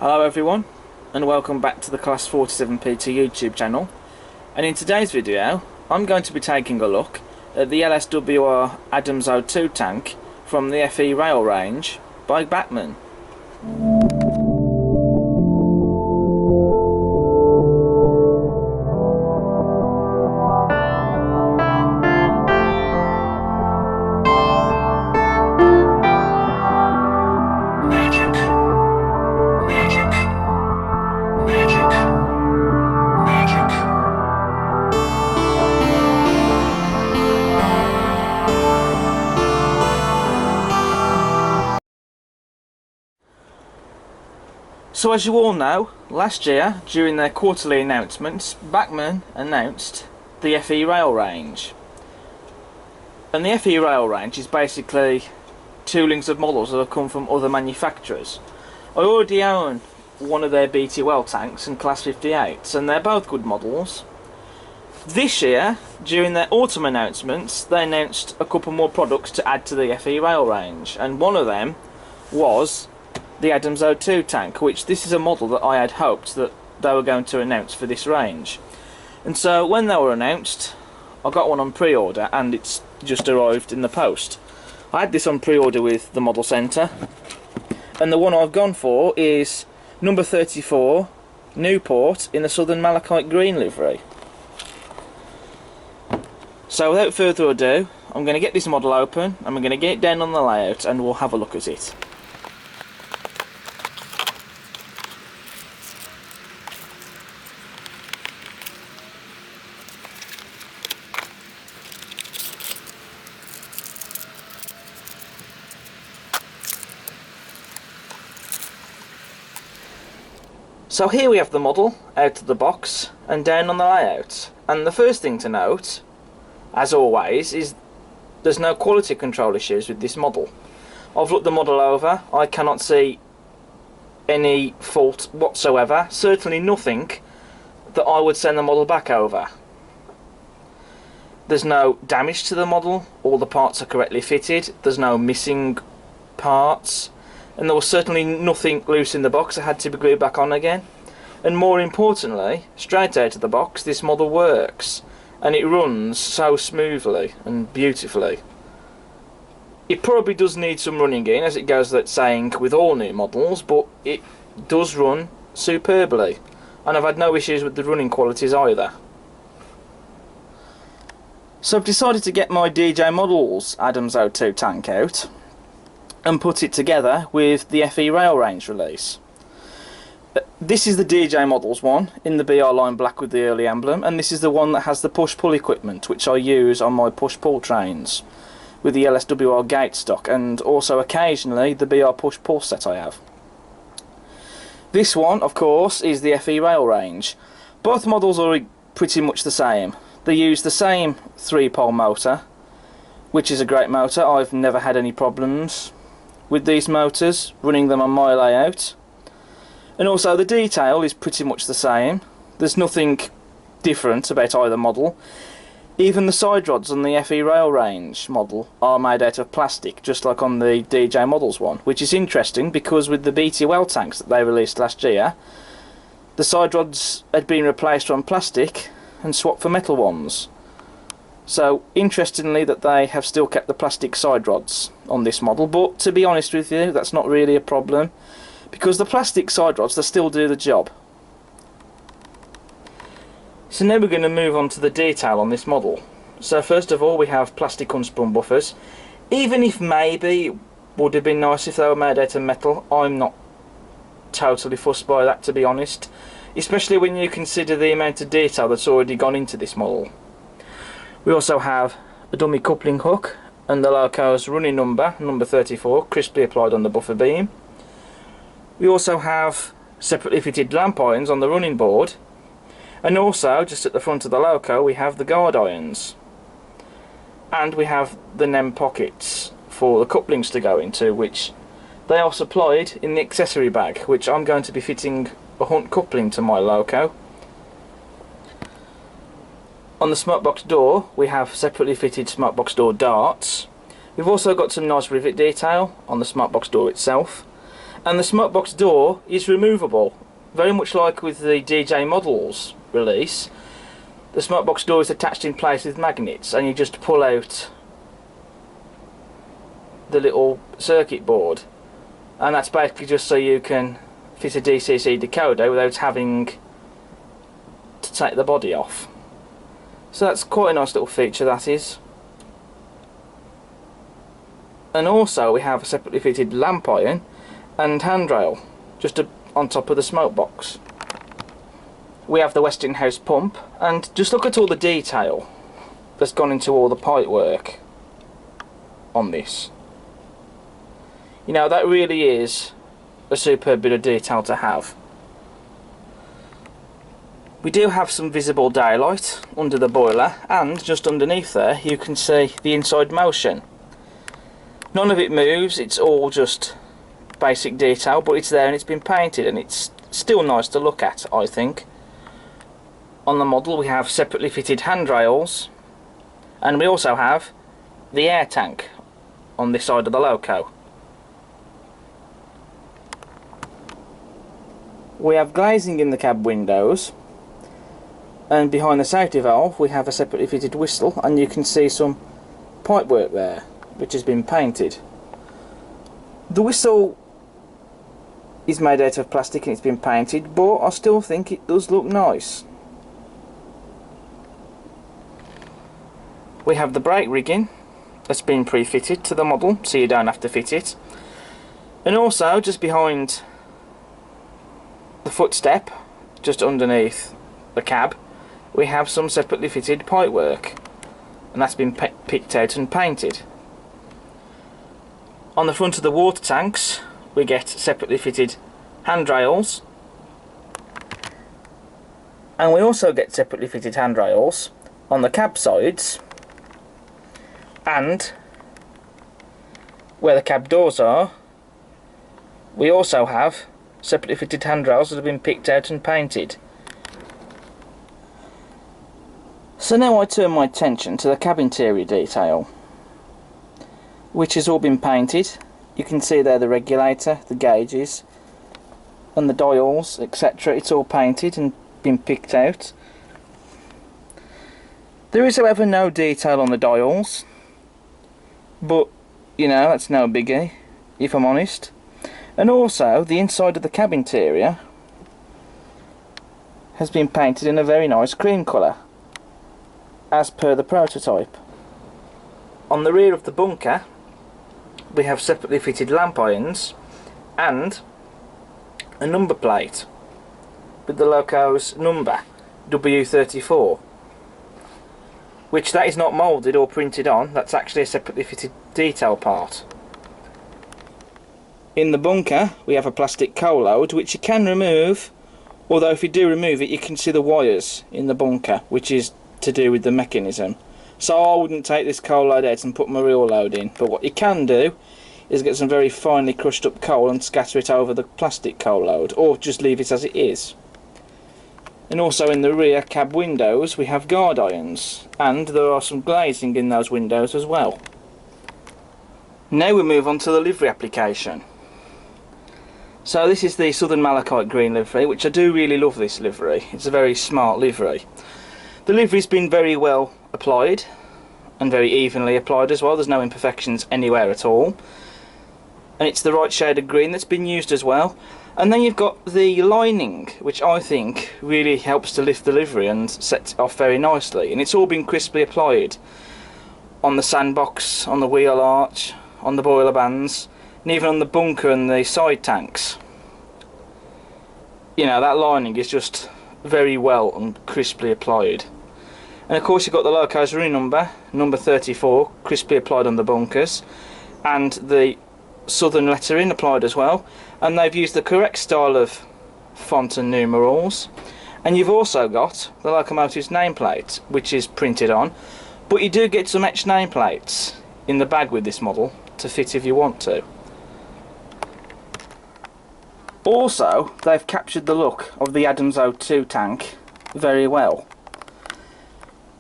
Hello everyone, and welcome back to the Class 47PT YouTube channel. And in today's video I'm going to be taking a look at the LSWR Adams O2 tank from the EFE Rail range by Bachmann. So as you all know, last year during their quarterly announcements, Bachmann announced the EFE Rail range. And the EFE Rail range is basically toolings of models that have come from other manufacturers. I already own one of their BTL tanks and Class 58s, and they're both good models. This year, during their autumn announcements, they announced a couple more products to add to the EFE Rail range, and one of them was the Adams O2 tank, which this is a model that I had hoped that they were going to announce for this range. And so when they were announced, I got one on pre-order and it's just arrived in the post. I had this on pre-order with the model centre, and the one I've gone for is number 34 Newport in the Southern Malachite Green livery. So without further ado, I'm going to get this model open and we're going to get it down on the layout and we'll have a look at it. So here we have the model out of the box and down on the layout, and the first thing to note, as always, is there's no quality control issues with this model. I've looked the model over, I cannot see any fault whatsoever, certainly nothing that I would send the model back over. There's no damage to the model, all the parts are correctly fitted, there's no missing parts, and there was certainly nothing loose in the box that had to be glued back on again. And more importantly, straight out of the box, this model works and it runs so smoothly and beautifully. It probably does need some running in, as it goes without saying with all new models, but it does run superbly, and I've had no issues with the running qualities either. So I've decided to get my DJ Models Adams O2 tank out and put it together with the EFE Rail range release. This is the DJ Models one in the BR line black with the early emblem, and this is the one that has the push-pull equipment which I use on my push-pull trains with the LSWR gate stock, and also occasionally the BR push-pull set I have. This one, of course, is the EFE Rail range. Both models are pretty much the same. They use the same 3-pole motor, which is a great motor. I've never had any problems with these motors running them on my layout, and also the detail is pretty much the same. There's nothing different about either model. Even the side rods on the EFE Rail range model are made out of plastic, just like on the DJ Models one, which is interesting because with the BTL tanks that they released last year, the side rods had been replaced from plastic and swapped for metal ones. So interestingly that they have still kept the plastic side rods on this model, but to be honest with you, that's not really a problem because the plastic side rods, they still do the job. So now we're going to move on to the detail on this model. So first of all, we have plastic unsprung buffers. Even if maybe it would have been nice if they were made out of metal, I'm not totally fussed by that, to be honest, especially when you consider the amount of detail that's already gone into this model. We also have a dummy coupling hook and the loco's running number, number 34, crisply applied on the buffer beam. We also have separately fitted lamp irons on the running board, and also just at the front of the loco we have the guard irons, and we have the NEM pockets for the couplings to go into, which they are supplied in the accessory bag, which I'm going to be fitting a Hunt coupling to my loco. On the smokebox door we have separately fitted smokebox door darts. We've also got some nice rivet detail on the smokebox door itself, And the smokebox door is removable, very much like with the DJ Models release. The smokebox door is attached in place with magnets, and you just pull out the little circuit board, and that's basically just so you can fit a DCC decoder without having to take the body off. So that's quite a nice little feature, that is. And also we have a separately fitted lamp iron and handrail just on top of the smoke box. We have the Westinghouse pump, and just look at all the detail that's gone into all the pipe work on this. You know, that really is a superb bit of detail to have. We do have some visible daylight under the boiler, and just underneath there you can see the inside motion. None of it moves, it's all just basic detail, but it's there and it's been painted, and it's still nice to look at, I think. On the model we have separately fitted handrails, and we also have the air tank on this side of the loco. We have glazing in the cab windows, and behind the safety valve we have a separately fitted whistle, and you can see some pipe work there which has been painted. The whistle is made out of plastic and it's been painted, but I still think it does look nice. We have the brake rigging that's been pre-fitted to the model, so you don't have to fit it. And also just behind the footstep, just underneath the cab, we have some separately fitted pipe work, and that's been picked out and painted. On the front of the water tanks we get separately fitted handrails, and we also get separately fitted handrails on the cab sides, and where the cab doors are we also have separately fitted handrails that have been picked out and painted. So now I turn my attention to the cab interior detail, which has all been painted. You can see there the regulator, the gauges and the dials, etc. It's all painted and been picked out. There is however no detail on the dials, but you know, that's no biggie if I'm honest. And also the inside of the cab interior has been painted in a very nice cream colour, as per the prototype. On the rear of the bunker we have separately fitted lamp irons and a number plate with the loco's number W34, which that is not moulded or printed on, that's actually a separately fitted detail part. In the bunker we have a plastic coal load which you can remove, although if you do remove it you can see the wires in the bunker, which is to do with the mechanism. So I wouldn't take this coal load out and put my real load in, but what you can do is get some very finely crushed up coal and scatter it over the plastic coal load, or just leave it as it is. And also in the rear cab windows we have guard irons, and there are some glazing in those windows as well. Now we move on to the livery application. So this is the Southern Malachite Green livery, which I do really love this livery. It's a very smart livery. The livery's been very well applied and very evenly applied as well. There's no imperfections anywhere at all, and it's the right shade of green that's been used as well. And then you've got the lining, which I think really helps to lift the livery and set it off very nicely, and it's all been crisply applied on the sandbox, on the wheel arch, on the boiler bands, and even on the bunker and the side tanks. You know, that lining is just very well and crisply applied. And of course you've got the loco's running number, number 34, crisply applied on the bunkers, and the Southern lettering applied as well, and they've used the correct style of font and numerals. And you've also got the locomotive's nameplate, which is printed on, but you do get some etched nameplates in the bag with this model to fit if you want to. Also, they've captured the look of the Adams O2 tank very well.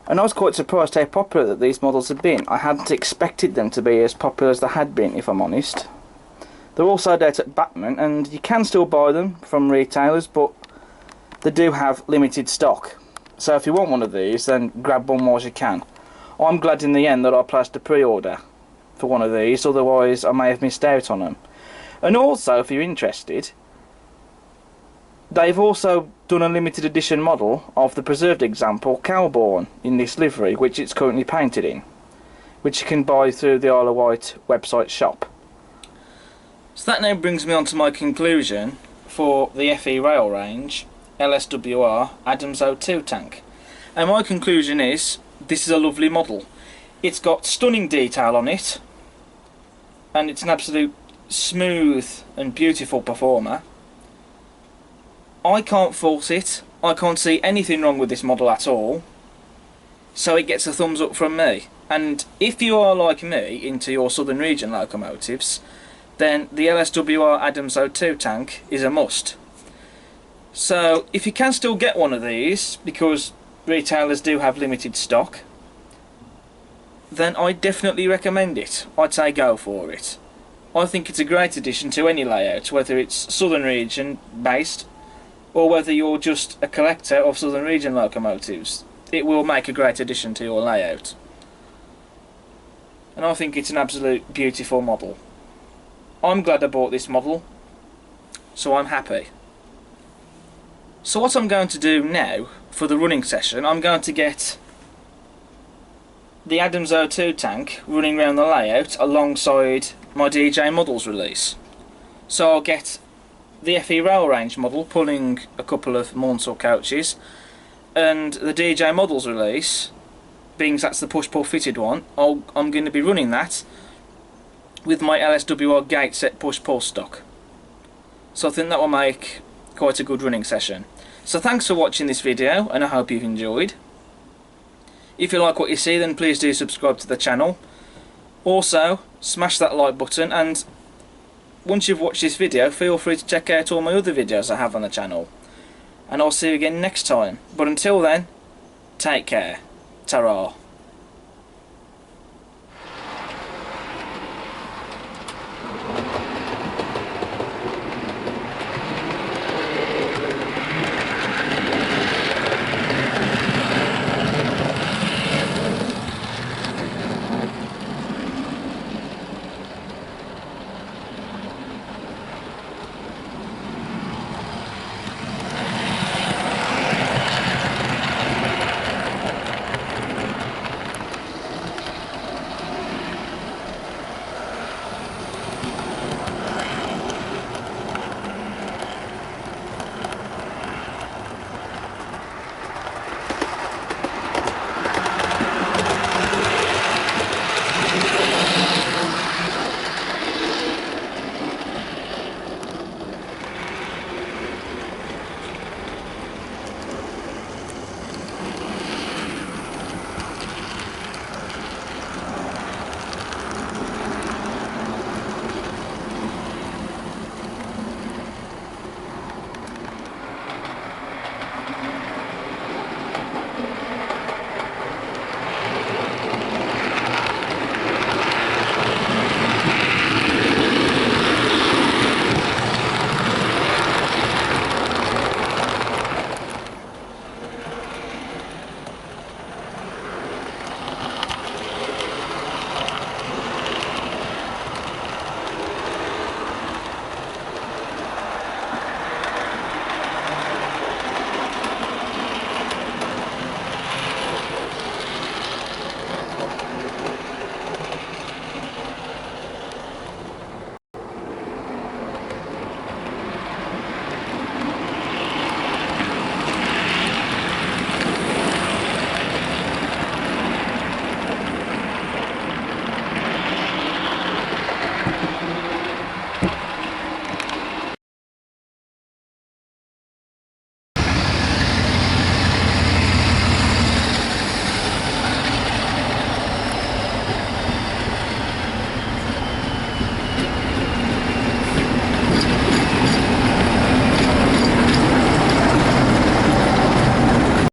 And I was quite surprised how popular that these models have been. I hadn't expected them to be as popular as they had been, if I'm honest. They're all sold out at Bachmann, and you can still buy them from retailers, but they do have limited stock. So if you want one of these, then grab one while you can. I'm glad in the end that I placed a pre-order for one of these, otherwise I may have missed out on them. And also, if you're interested, they've also done a limited edition model of the preserved example Chale in this livery, which it's currently painted in, which you can buy through the Isle of Wight website shop. So that now brings me on to my conclusion for the EFE Rail range LSWR Adams O2 Tank. And my conclusion is, this is a lovely model. It's got stunning detail on it, and it's an absolute smooth and beautiful performer. I can't fault it. I can't see anything wrong with this model at all, so it gets a thumbs up from me. And if you are like me into your Southern region locomotives, then the LSWR Adams O2 Tank is a must. So if you can still get one of these, because retailers do have limited stock, then I definitely recommend it. I'd say go for it. I think it's a great addition to any layout, whether it's Southern region based or whether you're just a collector of Southern region locomotives. It will make a great addition to your layout. And I think it's an absolute beautiful model. I'm glad I bought this model, so I'm happy. So what I'm going to do now for the running session, I'm going to get the Adams O2 tank running around the layout alongside my DJ models release. So I'll get the EFE Rail range model pulling a couple of Maunsell coaches, and the DJ models release, being that's the push-pull fitted one, I'm going to be running that with my LSWR gate set push-pull stock. So I think that will make quite a good running session. So thanks for watching this video, and I hope you've enjoyed. If you like what you see, then please do subscribe to the channel. Also, smash that like button, and once you've watched this video, feel free to check out all my other videos I have on the channel. And I'll see you again next time. But until then, take care. Ta-ra.